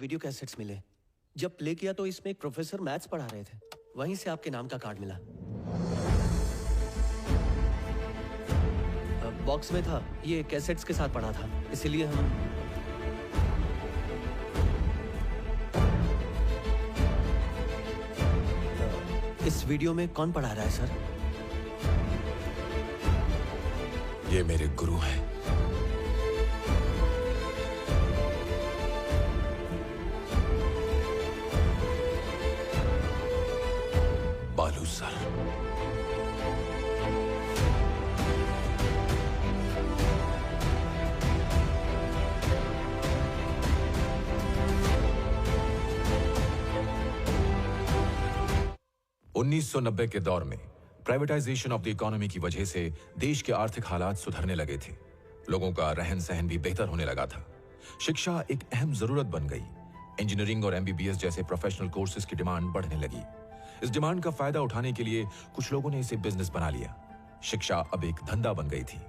Video cassettes मिले। जब play किया तो इसमें एक प्रोफेसर मैथ्स पढ़ा रहे थे, वहीं से आपके नाम का कार्ड मिला। बॉक्स में था, ये कैसेट्स के साथ पढ़ा था, इसीलिए हम इस वीडियो में कौन पढ़ा रहा है सर? ये मेरे गुरु हैं। बालू सर। उन्नीस 1990 के दौर में प्राइवेटाइजेशन ऑफ द इकोनॉमी की वजह से देश के आर्थिक हालात सुधरने लगे थे। लोगों का रहन सहन भी बेहतर होने लगा था। शिक्षा एक अहम जरूरत बन गई। इंजीनियरिंग और एमबीबीएस जैसे प्रोफेशनल कोर्सेज की डिमांड बढ़ने लगी। इस डिमांड का फायदा उठाने के लिए कुछ लोगों ने इसे बिजनेस बना लिया। शिक्षा अब एक धंधा बन गई थी।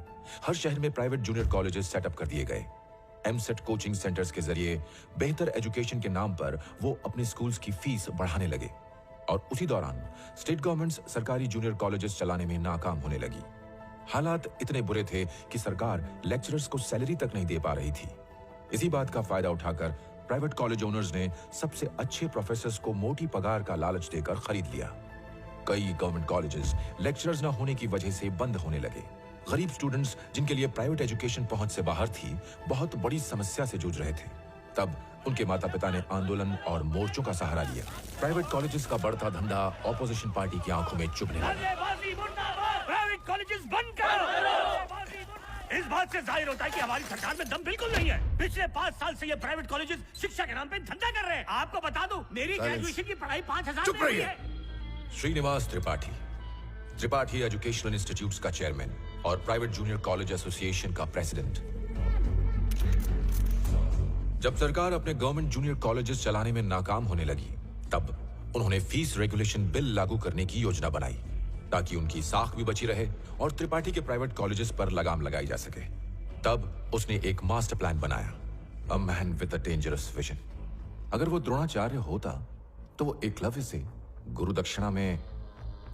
हर शहर में प्राइवेट जूनियर कॉलेजेस सेटअप कर दिए गए। एमसेट कोचिंग सेंटर्स के जरिए बेहतर एजुकेशन के नाम पर वो अपने स्कूल्स की फीस बढ़ाने लगे और उसी दौरान स्टेट गवर्नमेंट्स सरकारी जूनियर कॉलेजेस चलाने में नाकाम होने लगी। हालात इतने बुरे थे कि सरकार लेक्चरर्स को सैलरी तक नहीं दे पा रही थी। इसी बात का फायदा उठाकर प्राइवेट कॉलेज ओनर्स ने सबसे अच्छे प्रोफेसर्स को मोटी पगार का लालच देकर खरीद लिया। कई गवर्नमेंट कॉलेजेस लेक्चरर्स न होने की वजह से बंद होने लगे। गरीब स्टूडेंट्स जिनके लिए प्राइवेट एजुकेशन पहुंच से बाहर थी, बहुत बड़ी समस्या से जूझ रहे थे। तब उनके माता पिता ने आंदोलन और मोर्चों का सहारा लिया। प्राइवेट कॉलेजेस का बढ़ता धंधा ऑपोजिशन पार्टी की आंखों में चुभने लगा। प्राइवेट कॉलेजेस बंद करो। इस बात से जाहिर होता है कि हमारी सरकार में दम बिल्कुल नहीं है। पिछले 5 साल से ये प्राइवेट कॉलेजेस शिक्षा के नाम पे धंधा कर रहे हैं। आपको बता दूं, मेरी ग्रेजुएशन की पढ़ाई 5,000 में हुई है। श्रीनिवास त्रिपाठी, त्रिपाठी एजुकेशनल इंस्टीट्यूट्स का चेयरमैन और प्राइवेट जूनियर कॉलेज एसोसिएशन का प्रेसिडेंट। जब सरकार अपने गवर्नमेंट जूनियर कॉलेजेस चलाने में नाकाम होने लगी, तब उन्होंने फीस रेगुलेशन बिल लागू करने की योजना बनाई ताकि उनकी साख भी बची रहे और त्रिपाठी के प्राइवेट कॉलेजेस पर लगाम लगाई जा सके। तब उसने एक मास्टर प्लान बनाया, a man with a dangerous vision. अगर वो द्रोणाचार्य होता तो वो एकलव्य से गुरु दक्षिणा में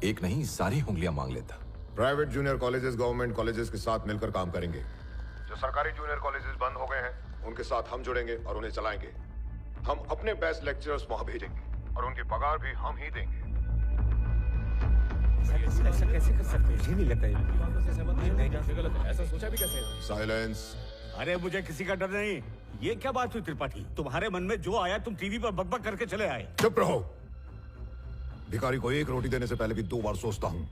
एक नहीं सारी उंगलियां मांग लेता। Private junior colleges government colleges के साथ मिलकर काम करेंगे। जो सरकारी जूनियर कॉलेजेस बंद हो गए हैं, उनके साथ हम जुड़ेंगे और उन्हें चलाएंगे। हम अपने बेस्ट लेक्चरर्स वहां भेजेंगे और उनकी पगार भी हम ही देंगे। ऐसा कैसे कर सकते हैं? मुझे नहीं लगता ये ऐसा सोचा भी कैसे? साइलेंस। अरे मुझे किसी का डर नहीं। ये क्या बात हुई त्रिपाठी? तुम्हारे मन में जो आया तुम टीवी पर बकबक करके चले आए। चुप रहो। भिखारी को एक रोटी देने से पहले भी 2 बार सोचता हूं।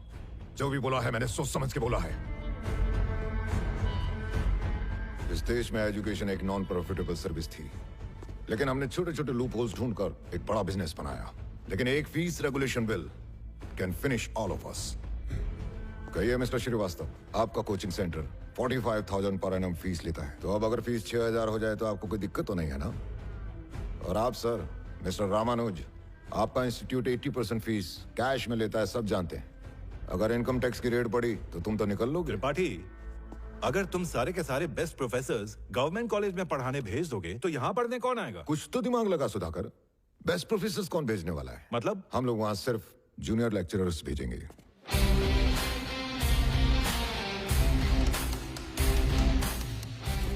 जो भी बोला है मैंने सोच समझ के बोला है। इस देश में एजुकेशन एक नॉन प्रॉफिटेबल सर्विस थी, लेकिन हमने छोटे छोटे लूप होल्स ढूंढकर एक बड़ा बिजनेस बनाया। लेकिन एक fees regulation bill can finish all of us. कहिए मिस्टर श्रीवास्तव, आपका coaching centre 45,000 per annum fees लेता है, तो अब अगर फीस 6,000 हो जाए तो आपको कोई दिक्कत तो नहीं है ना? और आप सर, मिस्टर रामानुज, आपका इंस्टीट्यूट 80% फीस कैश में लेता है, सब जानते हैं। अगर इनकम टैक्स की रेड पड़ी तो तुम तो निकल लोगे। त्रिपाठी, अगर तुम सारे के सारे बेस्ट प्रोफेसर्स गवर्नमेंट कॉलेज में पढ़ाने भेज दोगे तो यहाँ पढ़ने कौन आएगा? कुछ तो दिमाग लगा सुधाकर। बेस्ट प्रोफेसर्स कौन भेजने वाला है? मतलब? हम लोग वहां सिर्फ जूनियर लेक्चरर्स भेजेंगे।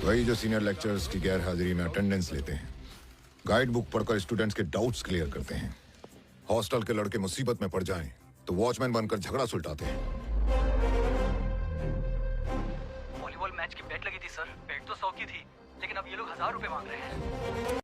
वही जो सीनियर लेक्चरर्स की गैर हाजिरी में अटेंडेंस लेते हैं, गाइड बुक पढ़कर स्टूडेंट्स के डाउट्स क्लियर करते हैं। हॉस्टल के लड़के मुसीबत में पड़ जाएं तो वॉचमैन बनकर झगड़ा सुलटाते हैं। वॉलीबॉल मैच की बेट लगी थी सर। बेट तो 100 की थी, लेकिन अब ये लोग 1000 रुपए मांग रहे हैं।